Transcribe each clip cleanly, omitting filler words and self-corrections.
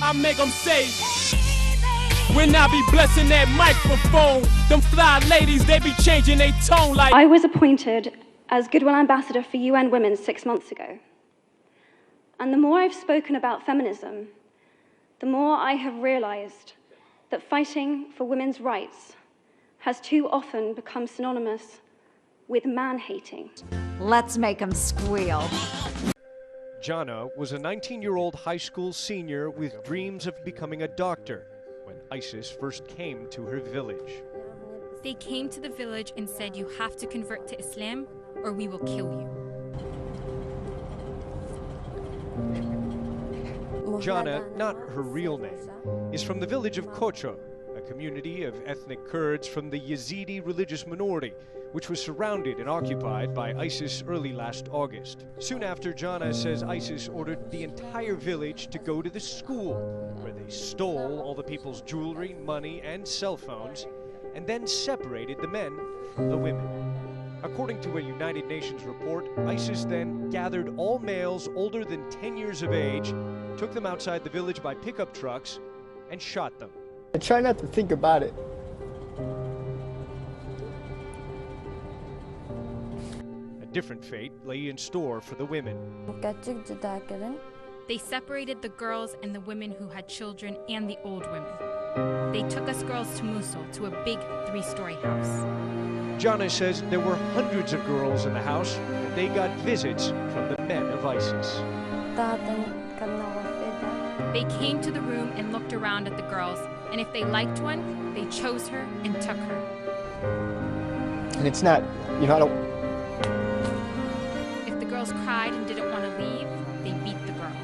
I make them say, when I be blessing that microphone, them fly ladies, they be changing their tone like... I was appointed as Goodwill Ambassador for UN Women 6 months ago. And the more I've spoken about feminism, the more I have realized that fighting for women's rights has too often become synonymous with man-hating. Let's make them squeal. Jana was a 19-year-old high school senior with dreams of becoming a doctor when ISIS first came to her village. They came to the village and said, you have to convert to Islam or we will kill you. Jana, not her real name, is from the village of Kocho, a community of ethnic Kurds from the Yazidi religious minority, which was surrounded and occupied by ISIS early last August. Soon after, Jana says ISIS ordered the entire village to go to the school, where they stole all the people's jewelry, money, and cell phones, and then separated the men from the women. According to a United Nations report, ISIS then gathered all males older than 10 years of age, took them outside the village by pickup trucks, and shot them. I try not to think about it. A different fate lay in store for the women. They separated the girls and the women who had children and the old women. They took us girls to Mosul, to a big 3-story house. Jana says there were hundreds of girls in the house, and they got visits from the men of ISIS. They came to the room and looked around at the girls, and if they liked one, they chose her and took her. And it's not, you know, I don't... If the girls cried and didn't want to leave, they beat the girl.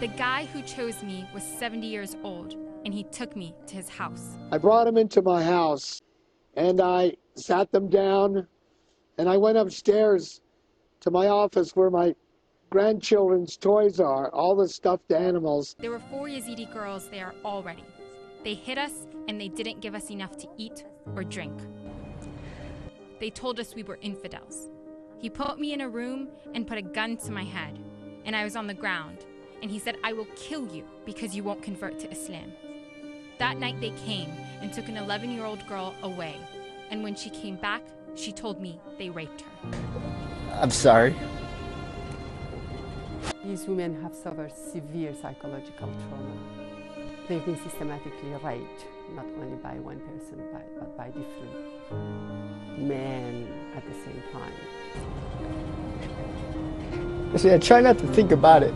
The guy who chose me was 70 years old, and he took me to his house. I brought them into my house, and I sat them down, and I went upstairs to my office where my grandchildren's toys are, all the stuffed animals. There were 4 Yazidi girls there already. They hit us, and they didn't give us enough to eat or drink. They told us we were infidels. He put me in a room and put a gun to my head, and I was on the ground, and he said, I will kill you because you won't convert to Islam. That night they came and took an 11-year-old girl away, and when she came back, she told me they raped her. I'm sorry. These women have suffered severe psychological trauma. They've been systematically raped, not only by one person, but by different men at the same time. See, I try not to think about it.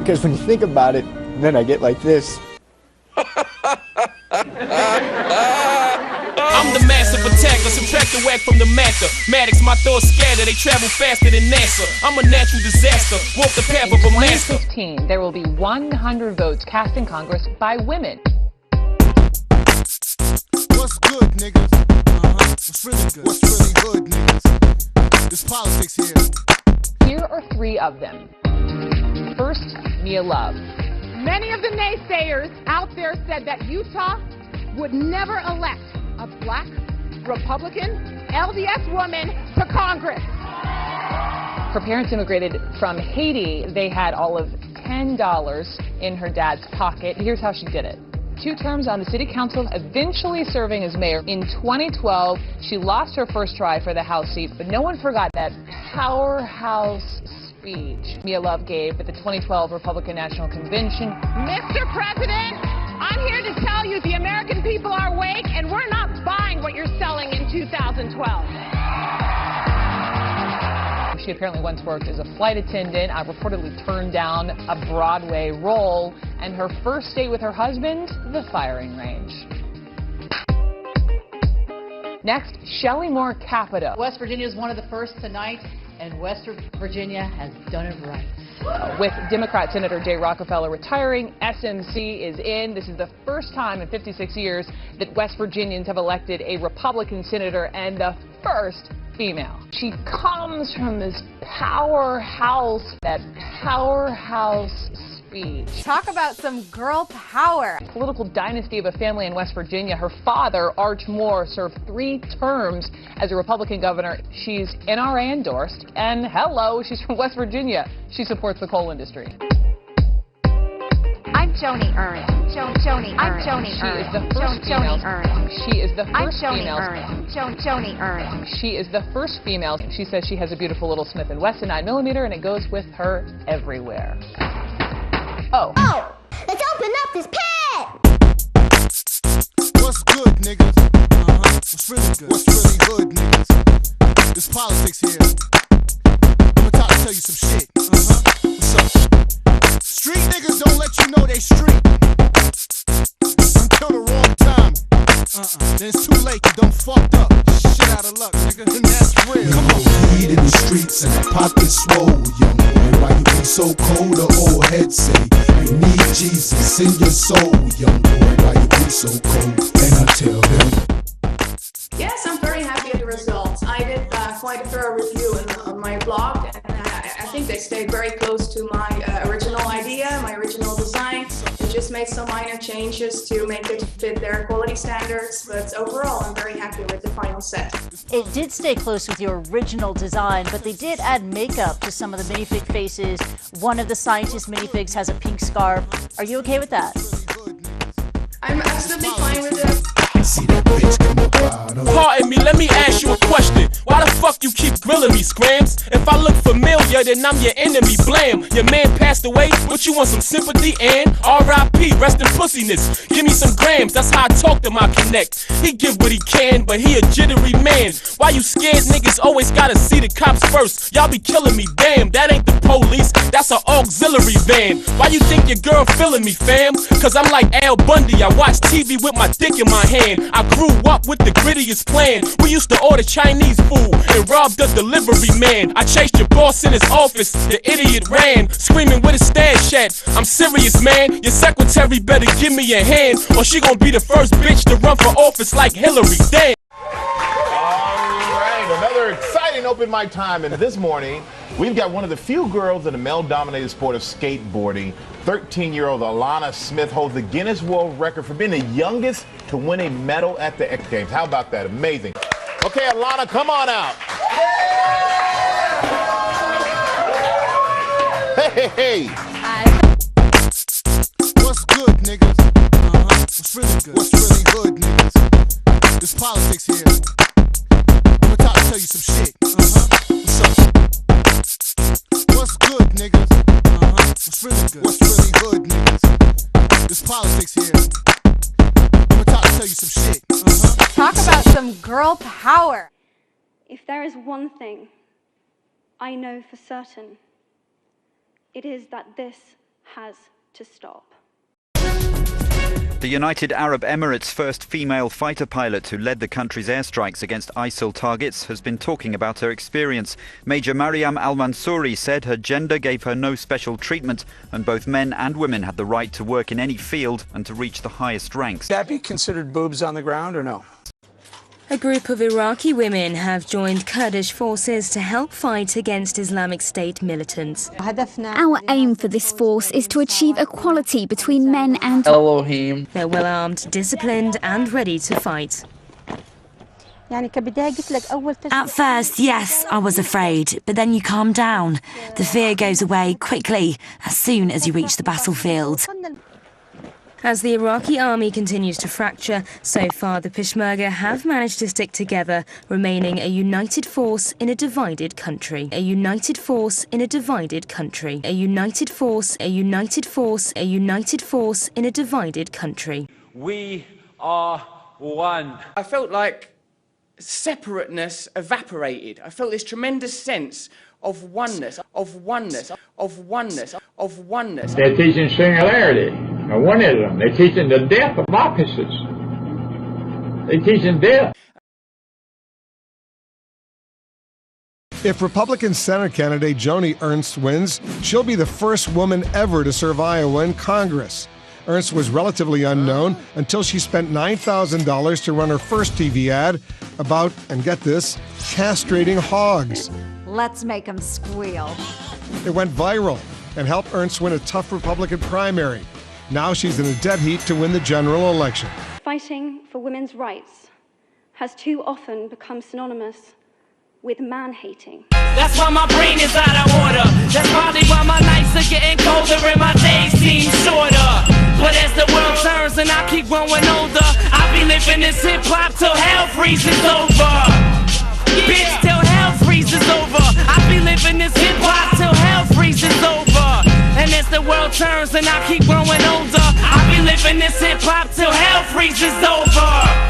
Because when you think about it, then I get like this. I'm the massive attacker, subtract the whack from the mathematics. My thoughts scatter, they travel faster than NASA. I'm a natural disaster, walk the path of a master. In 2015, there will be 100 votes cast in Congress by women. What's good, niggas? What's really good? What's really hood, niggas? There's politics here. Here are 3 of them. First, Mia Love. Many of the naysayers out there said that Utah would never elect a black Republican LDS woman to Congress. Her parents immigrated from Haiti. They had all of $10 in her dad's pocket. Here's how she did it. 2 terms on the city council, eventually serving as mayor. In 2012, she lost her first try for the House seat, but no one forgot that powerhouse speech Mia Love gave at the 2012 Republican National Convention. Mr. President, I'm here to tell you the American people are awake, and we're not buying what you're selling in 2012. She apparently once worked as a flight attendant, reportedly turned down a Broadway role, and her first date with her husband, the firing range. Next, Shelley Moore Capito. West Virginia is one of the first tonight, and West Virginia has done it right. With Democrat Senator Jay Rockefeller retiring, SMC is in. This is the first time in 56 years that West Virginians have elected a Republican senator, and the first female. She comes from this powerhouse, that powerhouse speech. Talk about some girl power. Political dynasty of a family in West Virginia. Her father, Arch Moore, served 3 terms as a Republican governor. She's NRA endorsed, and hello, she's from West Virginia. She supports the coal industry. I'm Joni Ernst. Joni Ernst. I'm Joni Ernst. She is the first female. Joni Ernst. She is the first female. She says she has a beautiful little Smith & Wesson 9mm, and it goes with her everywhere. Oh. Oh, let's open up this pad. What's good, niggas? What's really good? What's really hood, niggas? This politics here. I'm gonna tell you some shit. What's up? Street niggas don't let you know they street until the wrong time. Then it's too late, you done fucked up. Shit out of luck, nigga. And that's real. Come on. Weed in the streets and the pocket swole, young boy. Why you be so cold? The old head say you need Jesus in your soul, young boy. Why you be so cold? And I tell them. Yes, I'm very happy with the results. I did quite a thorough review on my blog, and I think they stayed very close to my original idea, my original design. I just made some minor changes to make it fit their quality standards, but overall I'm very happy with the final set. It did stay close with your original design, but they did add makeup to some of the minifig faces. One of the scientist minifigs has a pink scarf. Are you okay with that? I'm absolutely fine with it. See that bitch come up out of. Pardon me, let me ask you a question. Why the fuck you keep grilling me, Scrams? If I look familiar, then I'm your enemy, blam. Your man passed away, but you want some sympathy and R.I.P., rest in pussiness. Give me some grams, that's how I talk to my connect. He give what he can, but he a jittery man. Why you scared niggas always gotta see the cops first? Y'all be killing me, damn, that ain't the police, that's an auxiliary van. Why you think your girl feeling me, fam? Cause I'm like Al Bundy, I watch TV with my dick in my hand. I grew up with the grittiest plan. We used to order Chinese food and rob the delivery man. I chased your boss in his office, the idiot ran, screaming with his stash at. I'm serious, man, your secretary better give me a hand, or she gon' be the first bitch to run for office like Hillary, damn. Alright, another exciting open mic time, and this morning we've got one of the few girls in the male-dominated sport of skateboarding. 13-year-old Alana Smith holds the Guinness World Record for being the youngest to win a medal at the X Games. How about that? Amazing. Okay, Alana, come on out. Hey, hey, hey. What's good, niggas? What's really good? What's really hood, niggas? This politics here. I'm gonna tell you some shit. What's up? What's good, niggas? What's really good? What's really hood, niggas? This politics here. I'm gonna tell you some shit. Talk about some girl power. If there is one thing I know for certain, it is that this has to stop. The United Arab Emirates' first female fighter pilot who led the country's airstrikes against ISIL targets has been talking about her experience. Major Mariam Al-Mansouri said her gender gave her no special treatment and both men and women had the right to work in any field and to reach the highest ranks. Would that be considered boobs on the ground or no? A group of Iraqi women have joined Kurdish forces to help fight against Islamic State militants. Our aim for this force is to achieve equality between men and Elohim. They're well armed, disciplined and ready to fight. At first, yes, I was afraid, but then you calm down. The fear goes away quickly as soon as you reach the battlefield. As the Iraqi army continues to fracture, so far the Peshmerga have managed to stick together, remaining a united force in a divided country. A united force in a divided country. A united force, a united force, a united force in a divided country. We are one. I felt like separateness evaporated. I felt this tremendous sense of oneness, of oneness, of oneness, of oneness. They're teaching singularity. Now, one is them. They're teaching the death of opposites. They're teaching death. If Republican Senate candidate Joni Ernst wins, she'll be the first woman ever to serve Iowa in Congress. Ernst was relatively unknown until she spent $9,000 to run her first TV ad about, and get this, castrating hogs. Let's make them squeal. It went viral, and helped Ernst win a tough Republican primary. Now she's in a dead heat to win the general election. Fighting for women's rights has too often become synonymous with man-hating. That's why my brain is out of order. That's probably why my nights are getting colder and my days seem shorter. But as the world turns and I keep growing older, I'll be living this hip-hop till hell freezes over. Bitch, till hell freezes over. I'll be living this hip-hop till hell freezes over. And as the world turns and I keep growing older, I'll be living this hip-hop till hell freezes over.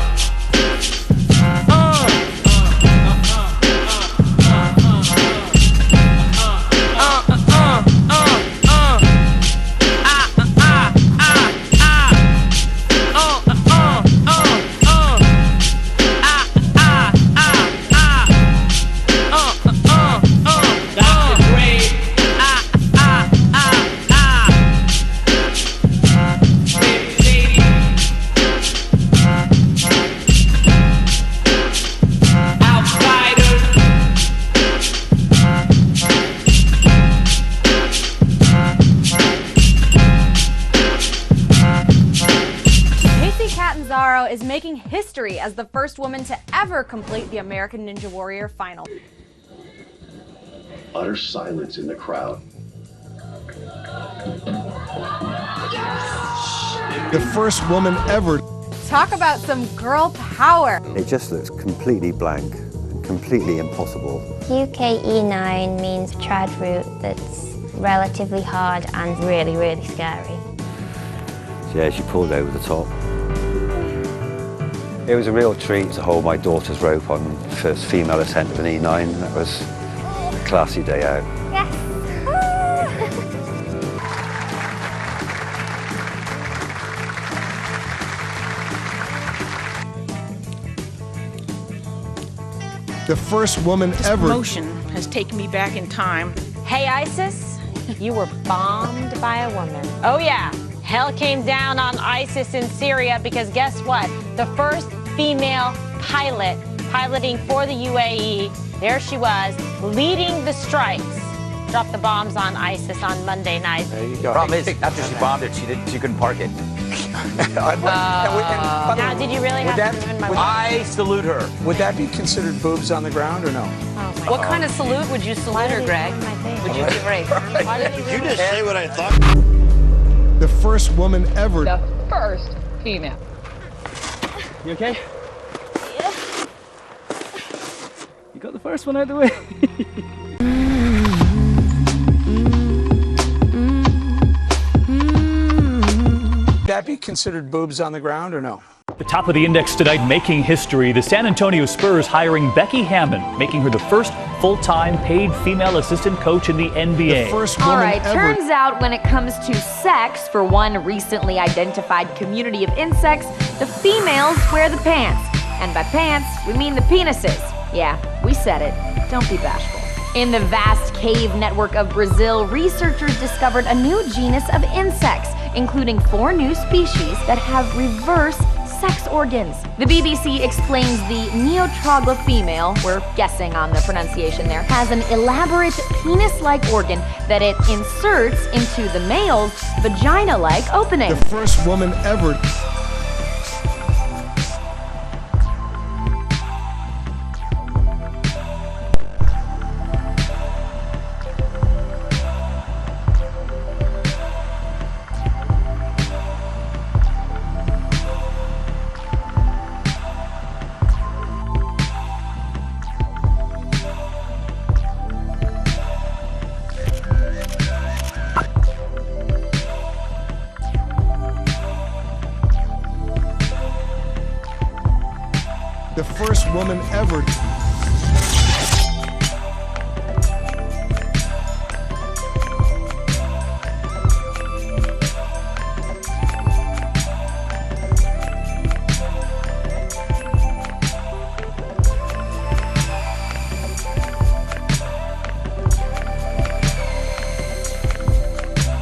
Is making history as the first woman to ever complete the American Ninja Warrior final. Utter silence in the crowd. The first woman ever. Talk about some girl power. It just looks completely blank, completely impossible. UKE9 means trad root that's relatively hard and really, really scary. So yeah, she pulled over the top. It was a real treat to hold my daughter's rope on the first female ascent of an E9. That was a classy day out. Yes! The first woman this ever. Promotion has taken me back in time. Hey, ISIS, you were bombed by a woman. Oh yeah, hell came down on ISIS in Syria because guess what? The first female pilot piloting for the UAE, there she was, leading the strikes. Dropped the bombs on ISIS on Monday night. There you go. Problem is, after she bombed it, she couldn't park it. Now, did you really have to ruin my life? I salute her. Would that be considered boobs on the ground or no? Oh my What kind of salute would you salute her, Greg? Would you give her a Did you just say what I thought? The first woman ever. The first female. You okay? Yeah. You got the first one out of the way. Would that be considered boobs on the ground or no? The top of the index tonight, making history. The San Antonio Spurs hiring Becky Hammon, making her the first full-time paid female assistant coach in the NBA. The first woman All right, ever. turns out when it comes to sex, for one recently identified community of insects, the females wear the pants. And by pants, we mean the penises. Yeah, we said it. Don't be bashful. In the vast cave network of Brazil, researchers discovered a new genus of insects, including 4 new species that have reverse sex organs. The BBC explains the Neotrogla female, we're guessing on the pronunciation there, has an elaborate penis-like organ that it inserts into the male's vagina-like opening. The first woman ever. The first woman ever.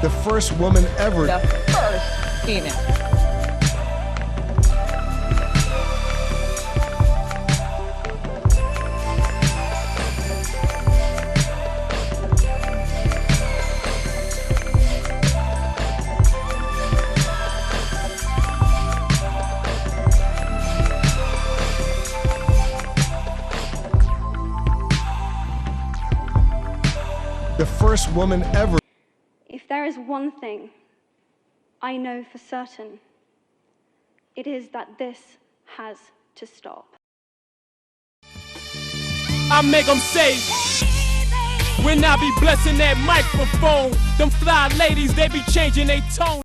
The first woman ever. The first female. the first woman ever. If there is one thing I know for certain, it is that this has to stop. I make them say, when I be blessing that microphone, them fly ladies, they be changing their tone.